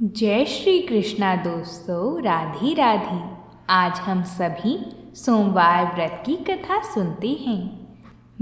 जय श्री कृष्णा दोस्तों, राधे राधे। आज हम सभी सोमवार व्रत की कथा सुनते हैं।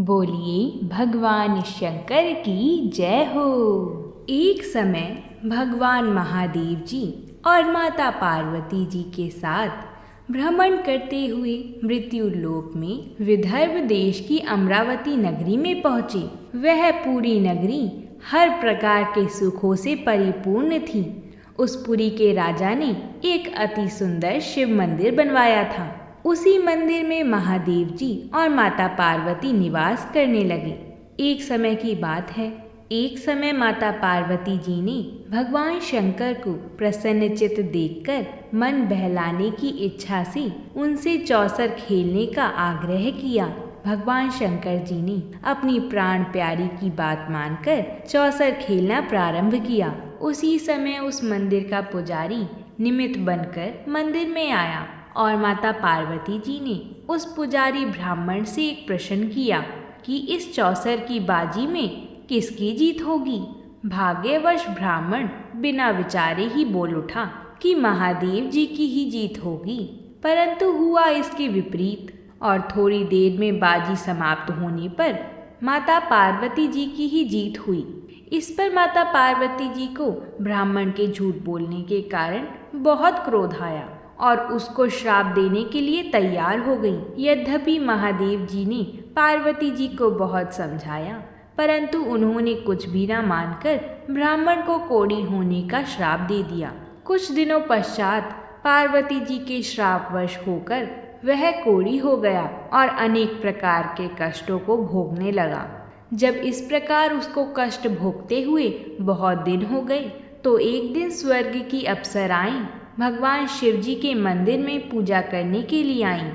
बोलिए भगवान शंकर की जय हो। एक समय भगवान महादेव जी और माता पार्वती जी के साथ भ्रमण करते हुए मृत्यु लोक में विदर्भ देश की अमरावती नगरी में पहुँचे। वह पूरी नगरी हर प्रकार के सुखों से परिपूर्ण थी। उस पुरी के राजा ने एक अति सुंदर शिव मंदिर बनवाया था। उसी मंदिर में महादेव जी और माता पार्वती निवास करने लगे। एक समय की बात है, एक समय माता पार्वती जी ने भगवान शंकर को प्रसन्नचित्त देखकर मन बहलाने की इच्छा से उनसे चौसर खेलने का आग्रह किया। भगवान शंकर जी ने अपनी प्राण प्यारी की बात मानकर चौसर खेलना प्रारंभ किया। उसी समय उस मंदिर का पुजारी निमित्त बनकर मंदिर में आया और माता पार्वती जी ने उस पुजारी ब्राह्मण से एक प्रश्न किया कि इस चौसर की बाजी में किसकी जीत होगी। भाग्यवश ब्राह्मण बिना विचारे ही बोल उठा कि महादेव जी की ही जीत होगी। परंतु हुआ इसके विपरीत और थोड़ी देर में बाजी समाप्त होने पर माता पार्वती जी की ही जीत हुई। इस पर माता पार्वती जी को ब्राह्मण के झूठ बोलने के कारण बहुत क्रोध आया और उसको श्राप देने के लिए तैयार हो गई। यद्यपि महादेव जी ने पार्वती जी को बहुत समझाया, परंतु उन्होंने कुछ भी न मानकर ब्राह्मण को कोढ़ी होने का श्राप दे दिया। कुछ दिनों पश्चात पार्वती जी के श्रापवश होकर वह कोढ़ी हो गया और अनेक प्रकार के कष्टों को भोगने लगा। जब इस प्रकार उसको कष्ट भोगते हुए बहुत दिन हो गए तो एक दिन स्वर्ग की अप्सराएं भगवान शिव जी के मंदिर में पूजा करने के लिए आईं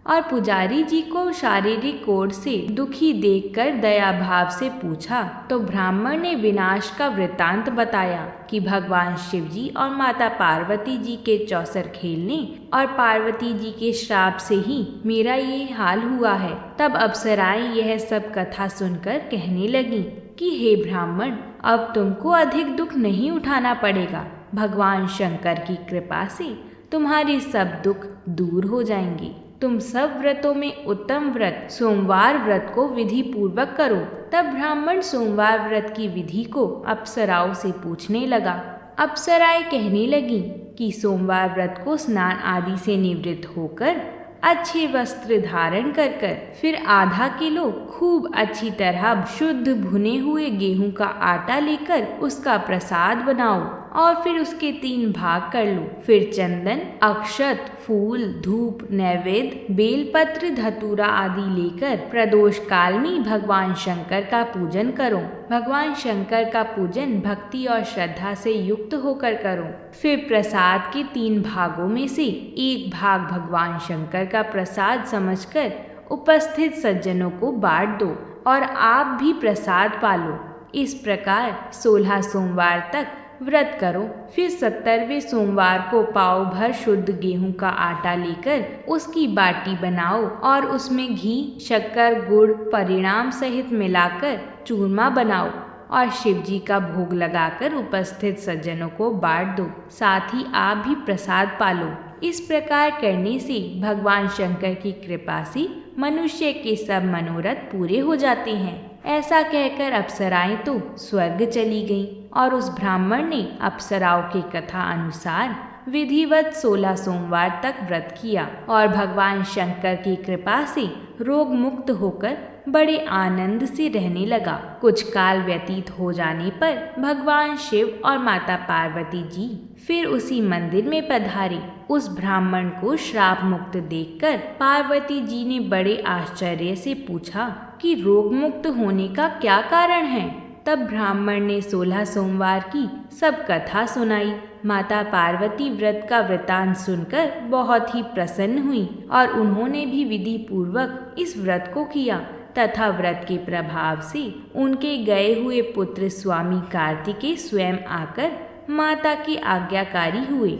और पुजारी जी को शारीरिक कोढ़ से दुखी देखकर दया भाव से पूछा तो ब्राह्मण ने विनाश का वृत्तांत बताया कि भगवान शिव जी और माता पार्वती जी के चौसर खेलने और पार्वती जी के श्राप से ही मेरा ये हाल हुआ है। तब अप्सराएं यह सब कथा सुनकर कहने लगीं कि हे ब्राह्मण, अब तुमको अधिक दुख नहीं उठाना पड़ेगा। भगवान शंकर की कृपा से तुम्हारे सब दुख दूर हो जाएंगे। तुम सब व्रतों में उत्तम व्रत सोमवार व्रत को विधि पूर्वक करो। तब ब्राह्मण सोमवार व्रत की विधि को अप्सराओं से पूछने लगा। अप्सराएं कहने लगी कि सोमवार व्रत को स्नान आदि से निवृत्त होकर अच्छे वस्त्र धारण कर फिर आधा किलो खूब अच्छी तरह शुद्ध भुने हुए गेहूं का आटा लेकर उसका प्रसाद बनाओ और फिर उसके 3 भाग कर लो। फिर चंदन, अक्षत, फूल, धूप, नैवेद्य, बेलपत्र, धतूरा आदि लेकर प्रदोष काल में भगवान शंकर का पूजन करो। भगवान शंकर का पूजन भक्ति और श्रद्धा से युक्त होकर करो। फिर प्रसाद के 3 भागों में से एक भाग भगवान शंकर का प्रसाद समझकर उपस्थित सज्जनों को बांट दो और आप भी प्रसाद पालो। इस प्रकार 16 सोमवार तक व्रत करो। फिर 17वें सोमवार को पाव भर शुद्ध गेहूं का आटा लेकर उसकी बाटी बनाओ और उसमें घी, शक्कर, गुड़ परिणाम सहित मिलाकर चूरमा बनाओ और शिव जी का भोग लगाकर उपस्थित सज्जनों को बांट दो। साथ ही आप भी प्रसाद पालो। इस प्रकार करने से भगवान शंकर की कृपा से मनुष्य के सब मनोरथ पूरे हो जाते हैं। ऐसा कहकर अप्सराएं तो स्वर्ग चली गईं और उस ब्राह्मण ने अप्सराओं की कथा अनुसार विधिवत 16 सोमवार तक व्रत किया और भगवान शंकर की कृपा से रोग मुक्त होकर बड़े आनंद से रहने लगा। कुछ काल व्यतीत हो जाने पर भगवान शिव और माता पार्वती जी फिर उसी मंदिर में पधारे। उस ब्राह्मण को श्राप मुक्त देखकर पार्वती जी ने बड़े आश्चर्य से पूछा कि रोग मुक्त होने का क्या कारण है। तब ब्राह्मण ने 16 सोमवार की सब कथा सुनाई। माता पार्वती व्रत का वृतांत सुनकर बहुत ही प्रसन्न हुई और उन्होंने भी विधि पूर्वक इस व्रत को किया तथा व्रत के प्रभाव से उनके गए हुए पुत्र स्वामी कार्तिकेय स्वयं आकर माता के आज्ञाकारी हुए।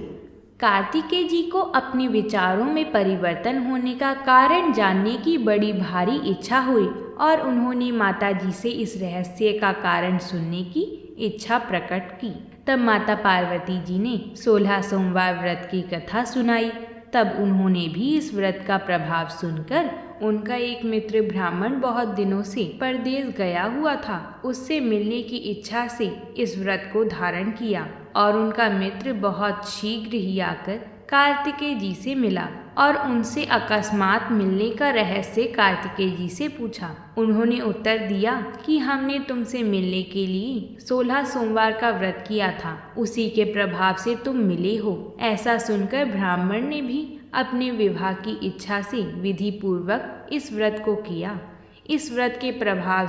कार्तिकेय जी को अपने विचारों में परिवर्तन होने का कारण जानने की बड़ी भारी इच्छा हुई और उन्होंने माता जी से इस रहस्य का कारण सुनने की इच्छा प्रकट की। तब माता पार्वती जी ने 16 सोमवार व्रत की कथा सुनाई। तब उन्होंने भी इस व्रत का प्रभाव सुनकर, उनका एक मित्र ब्राह्मण बहुत दिनों से परदेश गया हुआ था, उससे मिलने की इच्छा से इस व्रत को धारण किया और उनका मित्र बहुत शीघ्र ही आकर कार्तिकेय जी से मिला और उनसे अकस्मात मिलने का रहस्य कार्तिकेय जी से पूछा। उन्होंने उत्तर दिया कि हमने तुमसे मिलने के लिए 16 सोमवार का व्रत किया था, उसी के प्रभाव से तुम मिले हो। ऐसा सुनकर ब्राह्मण ने भी अपने विवाह की इच्छा से विधि पूर्वक इस व्रत को किया। इस व्रत के प्रभाव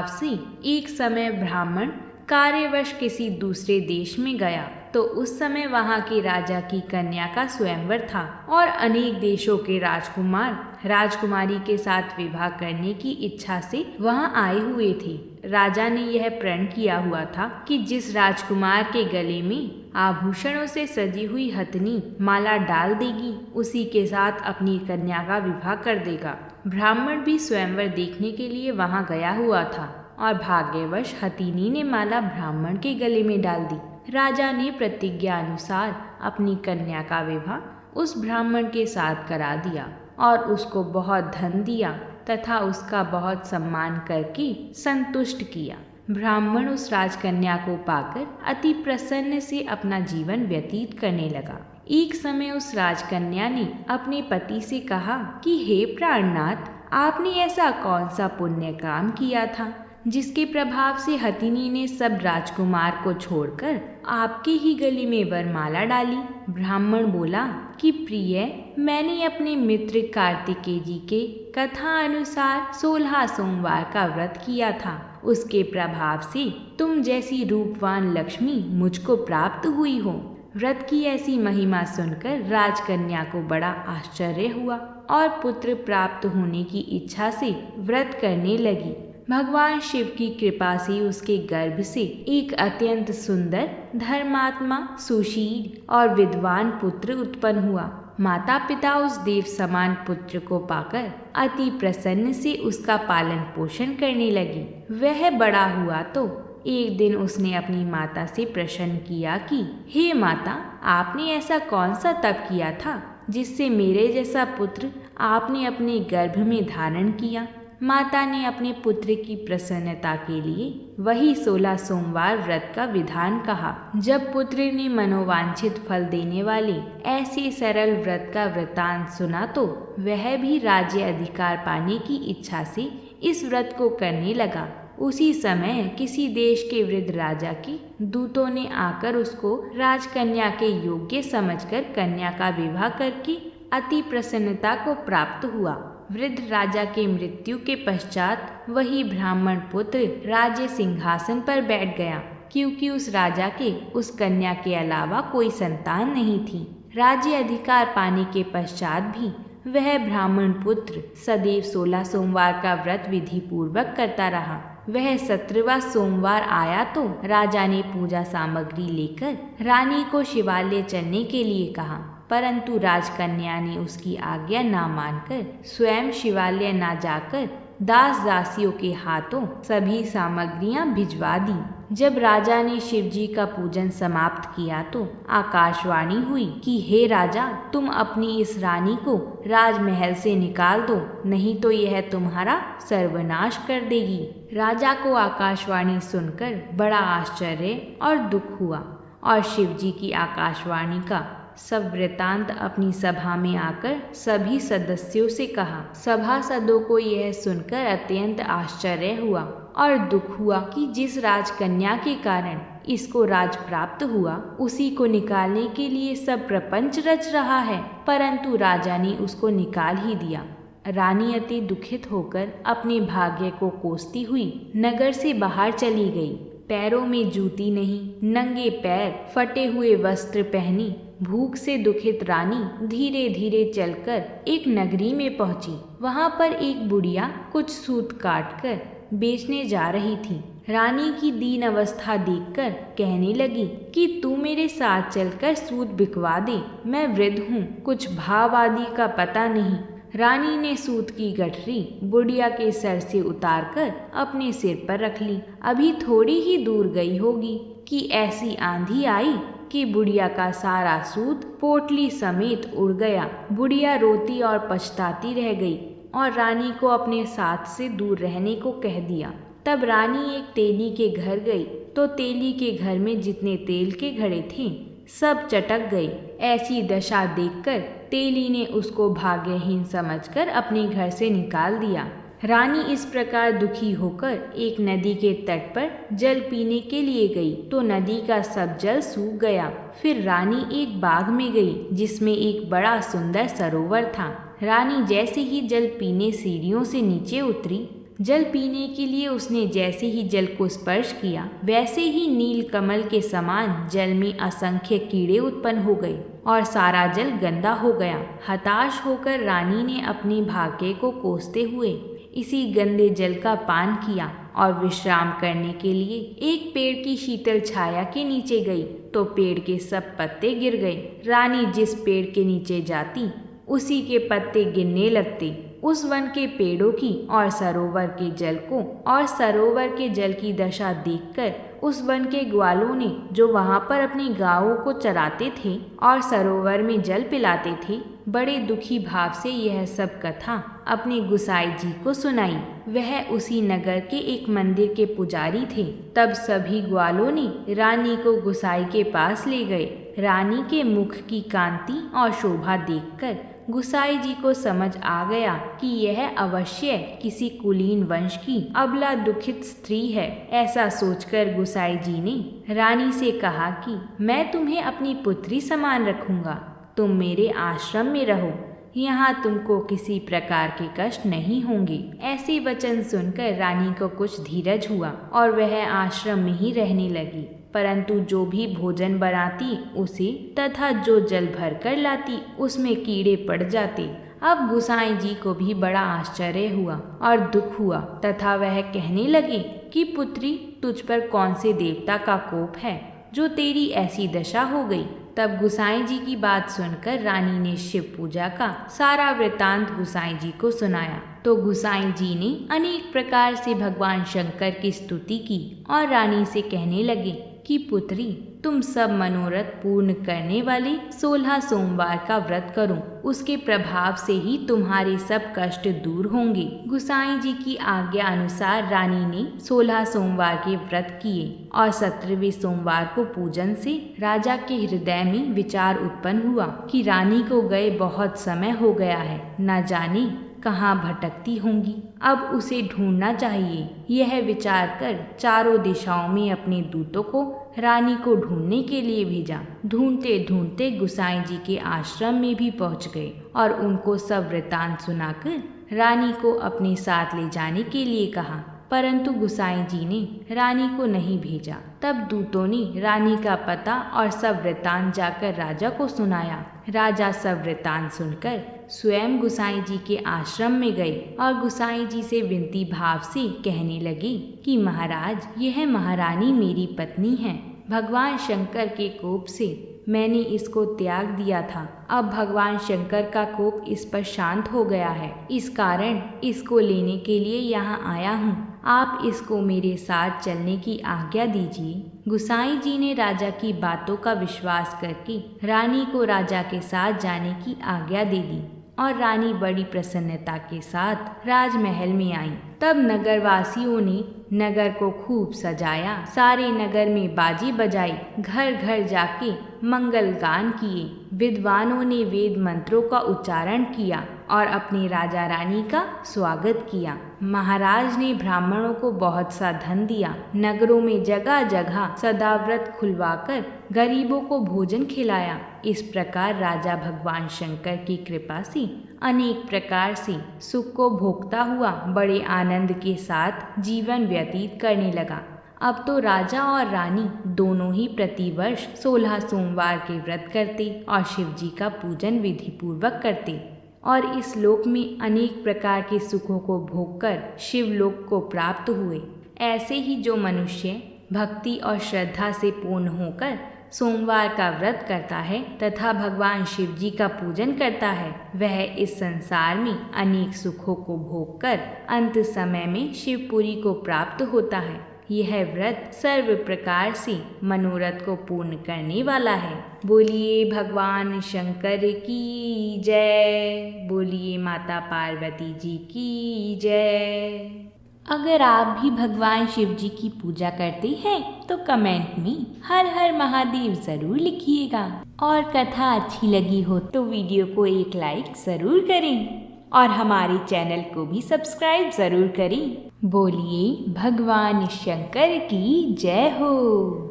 से एक समय ब्राह्मण कार्यवश किसी दूसरे देश में गया, तो उस समय वहाँ के राजा की कन्या का स्वयंवर था और अनेक देशों के राजकुमार राजकुमारी के साथ विवाह करने की इच्छा से वहाँ आए हुए थे। राजा ने यह प्रण किया हुआ था कि जिस राजकुमार के गले में आभूषणों से सजी हुई हथनी माला डाल देगी, उसी के साथ अपनी कन्या का विवाह कर देगा। ब्राह्मण भी स्वयंवर देखने के लिए वहाँ गया हुआ था और भाग्यवश हथिनी ने माला ब्राह्मण के गले में डाल दी। राजा ने प्रतिज्ञा अनुसार अपनी कन्या का विवाह उस ब्राह्मण के साथ करा दिया और उसको बहुत धन दिया तथा उसका बहुत सम्मान करके संतुष्ट किया। ब्राह्मण उस राजकन्या को पाकर अति प्रसन्न से अपना जीवन व्यतीत करने लगा। एक समय उस राजकन्या ने अपने पति से कहा कि हे प्राणनाथ, आपने ऐसा कौन सा पुण्य काम किया था जिसके प्रभाव से हथिनी ने सब राजकुमार को छोड़कर आपके ही गले में वरमाला डाली। ब्राह्मण बोला कि प्रिय, मैंने अपने मित्र कार्तिकेय जी के कथा अनुसार 16 सोमवार का व्रत किया था। उसके प्रभाव से तुम जैसी रूपवान लक्ष्मी मुझको प्राप्त हुई हो। व्रत की ऐसी महिमा सुनकर राजकन्या को बड़ा आश्चर्य हुआ और पुत्र प्राप्त होने की इच्छा से व्रत करने लगी। भगवान शिव की कृपा से उसके गर्भ से एक अत्यंत सुंदर, धर्मात्मा, सुशील और विद्वान पुत्र उत्पन्न हुआ। माता पिता उस देव समान पुत्र को पाकर अति प्रसन्न से उसका पालन पोषण करने लगे। वह बड़ा हुआ तो एक दिन उसने अपनी माता से प्रश्न किया कि हे माता, आपने ऐसा कौन सा तप किया था जिससे मेरे जैसा पुत्र आपने अपने गर्भ में धारण किया। माता ने अपने पुत्र की प्रसन्नता के लिए वही 16 सोमवार व्रत का विधान कहा। जब पुत्र ने मनोवांछित फल देने वाले ऐसे सरल व्रत का वृतांत सुना तो वह भी राज्य अधिकार पाने की इच्छा से इस व्रत को करने लगा। उसी समय किसी देश के वृद्ध राजा के दूतों ने आकर उसको राजकन्या के योग्य समझकर कन्या का विवाह करके अति प्रसन्नता को प्राप्त हुआ। वृद्ध राजा के मृत्यु के पश्चात वही ब्राह्मण पुत्र राज्य सिंहासन पर बैठ गया, क्योंकि उस राजा के उस कन्या के अलावा कोई संतान नहीं थी। राज्य अधिकार पाने के पश्चात भी वह ब्राह्मण पुत्र सदैव 16 सोमवार का व्रत विधि पूर्वक करता रहा। वह 17वां सोमवार आया तो राजा ने पूजा सामग्री लेकर रानी को शिवालय चलने के लिए कहा, परंतु राजकन्या ने उसकी आज्ञा ना मानकर स्वयं शिवालय ना जाकर दास दासियों के हाथों सभी सामग्रियां भिजवा दी। जब राजा ने शिवजी का पूजन समाप्त किया तो आकाशवाणी हुई कि हे राजा, तुम अपनी इस रानी को राजमहल से निकाल दो, नहीं तो यह तुम्हारा सर्वनाश कर देगी। राजा को आकाशवाणी सुनकर बड़ा आश्चर्य और दुख हुआ और शिवजी की आकाशवाणी का सब वृतांत अपनी सभा में आकर सभी सदस्यों से कहा। सभासदों को यह सुनकर अत्यंत आश्चर्य हुआ और दुख हुआ कि जिस राजकन्या के कारण इसको राज प्राप्त हुआ, उसी को निकालने के लिए सब प्रपंच रच रहा है, परंतु राजा ने उसको निकाल ही दिया। रानी अति दुखित होकर अपने भाग्य को कोसती हुई नगर से बाहर चली गई। पैरों में जूती नहीं, नंगे पैर, फटे हुए वस्त्र पहनी भूख से दुखित रानी धीरे धीरे चलकर एक नगरी में पहुंची। वहां पर एक बुढ़िया कुछ सूत काटकर बेचने जा रही थी। रानी की दीन अवस्था देखकर कहने लगी कि तू मेरे साथ चलकर सूत बिकवा दे। मैं वृद्ध हूँ, कुछ भाव आदि का पता नहीं, रानी ने सूत की गठरी बुढ़िया के सर से उतारकर अपने सिर पर रख ली। अभी थोड़ी ही दूर गई होगी कि ऐसी आंधी आई कि बुढ़िया का सारा सूत पोटली समेत उड़ गया। बुढ़िया रोती और पछताती रह गई और रानी को अपने साथ से दूर रहने को कह दिया। तब रानी एक तेली के घर गई तो तेली के घर में जितने तेल के घड़े थे सब चटक गए। ऐसी दशा देखकर तेली ने उसको भाग्यहीन समझकर अपने घर से निकाल दिया। रानी इस प्रकार दुखी होकर एक नदी के तट पर जल पीने के लिए गई तो नदी का सब जल सूख गया। फिर रानी एक बाग में गई जिसमें एक बड़ा सुंदर सरोवर था। रानी जैसे ही जल पीने सीढ़ियों से नीचे उतरी, जल पीने के लिए उसने जैसे ही जल को स्पर्श किया वैसे ही नील कमल के समान जल में असंख्य कीड़े उत्पन्न हो गए और सारा जल गंदा हो गया। हताश होकर रानी ने अपने भाग्य को कोसते हुए इसी गंदे जल का पान किया और विश्राम करने के लिए एक पेड़ की शीतल छाया के नीचे गई तो पेड़ के सब पत्ते गिर गए। रानी जिस पेड़ के नीचे जाती उसी के पत्ते गिरने लगते। उस वन के पेड़ों की और सरोवर के जल को और सरोवर के जल की दशा देखकर उस वन के ग्वालों ने, जो वहां पर अपनी गायों को चराते थे और सरोवर में जल पिलाते थे, बड़े दुखी भाव से यह सब कथा अपने गुसाई जी को सुनाई। वह उसी नगर के एक मंदिर के पुजारी थे। तब सभी ग्वालों ने रानी को गुसाई के पास ले गए। रानी के मुख की कांति और शोभा देखकर गुसाई जी को समझ आ गया कि यह अवश्य किसी कुलीन वंश की अबला दुखित स्त्री है। ऐसा सोचकर गुसाई जी ने रानी से कहा कि मैं तुम्हें अपनी पुत्री समान रखूंगा, तुम मेरे आश्रम में रहो, यहाँ तुमको किसी प्रकार के कष्ट नहीं होंगे। ऐसे वचन सुनकर रानी को कुछ धीरज हुआ और वह आश्रम में ही रहने लगी। परंतु जो भी भोजन बनाती उसे तथा जो जल भर कर लाती उसमें कीड़े पड़ जाते। अब गुसाई जी को भी बड़ा आश्चर्य हुआ और दुख हुआ तथा वह कहने लगे कि पुत्री, तुझ पर कौन से देवता का कोप है जो तेरी ऐसी दशा हो गई। तब गुसाई जी की बात सुनकर रानी ने शिव पूजा का सारा वृतांत गुसाई जी को सुनाया। तो गुसाई जी ने अनेक प्रकार से भगवान शंकर की स्तुति की और रानी से कहने लगे कि पुत्री, तुम सब मनोरथ पूर्ण करने वाले 16 सोमवार का व्रत करो, उसके प्रभाव से ही तुम्हारे सब कष्ट दूर होंगे। गुसाई जी की आज्ञा अनुसार रानी ने 16 सोमवार के व्रत किए और 17वें सोमवार को पूजन से राजा के हृदय में विचार उत्पन्न हुआ कि रानी को गए बहुत समय हो गया है, न जाने कहाँ भटकती होंगी, अब उसे ढूंढना चाहिए। यह विचार कर चारों दिशाओं में अपने दूतों को रानी को ढूंढने के लिए भेजा। ढूंढते ढूंढते गुसाई जी के आश्रम में भी पहुंच गए और उनको सब वृतांत सुनाकर रानी को अपने साथ ले जाने के लिए कहा, परंतु गुसाई जी ने रानी को नहीं भेजा। तब दूतों ने रानी का पता और सब वृतांत जाकर राजा को सुनाया। राजा सब वृतांत सुनकर स्वयं गुसाई जी के आश्रम में गए और गुसाई जी से विनती भाव से कहने लगे कि महाराज, यह महारानी मेरी पत्नी है। भगवान शंकर के कोप से मैंने इसको त्याग दिया था। अब भगवान शंकर का कोप इस पर शांत हो गया है, इस कारण इसको लेने के लिए यहाँ आया हूँ। आप इसको मेरे साथ चलने की आज्ञा दीजिए। गुसाई जी ने राजा की बातों का विश्वास करके रानी को राजा के साथ जाने की आज्ञा दे दी और रानी बड़ी प्रसन्नता के साथ राजमहल में आई। तब नगरवासियों ने नगर को खूब सजाया, सारे नगर में बाजी बजाई, घर घर जाके मंगल गान किए। विद्वानों ने वेद मंत्रों का उच्चारण किया और अपने राजा रानी का स्वागत किया। महाराज ने ब्राह्मणों को बहुत सा धन दिया। नगरों में जगह जगह सदाव्रत खुलवाकर गरीबों को भोजन खिलाया। इस प्रकार राजा भगवान शंकर की कृपा से अनेक प्रकार से सुख को भोगता हुआ बड़े आनंद के साथ जीवन व्यतीत करने लगा। अब तो राजा और रानी दोनों ही प्रतिवर्ष 16 सोमवार के व्रत करते और शिव जी का पूजन विधि पूर्वक करते और इस लोक में अनेक प्रकार के सुखों को भोगकर शिवलोक को प्राप्त हुए। ऐसे ही जो मनुष्य भक्ति और श्रद्धा से पूर्ण होकर सोमवार का व्रत करता है तथा भगवान शिव जी का पूजन करता है, वह इस संसार में अनेक सुखों को भोग कर अंत समय में शिवपुरी को प्राप्त होता है। यह व्रत सर्व प्रकार से मनोरथ को पूर्ण करने वाला है। बोलिए भगवान शंकर की जय। बोलिए माता पार्वती जी की जय। अगर आप भी भगवान शिव जी की पूजा करते हैं तो कमेंट में हर हर महादेव जरूर लिखिएगा। और कथा अच्छी लगी हो तो वीडियो को एक लाइक जरूर करें और हमारे चैनल को भी सब्सक्राइब जरूर करें। बोलिए भगवान शंकर की जय हो।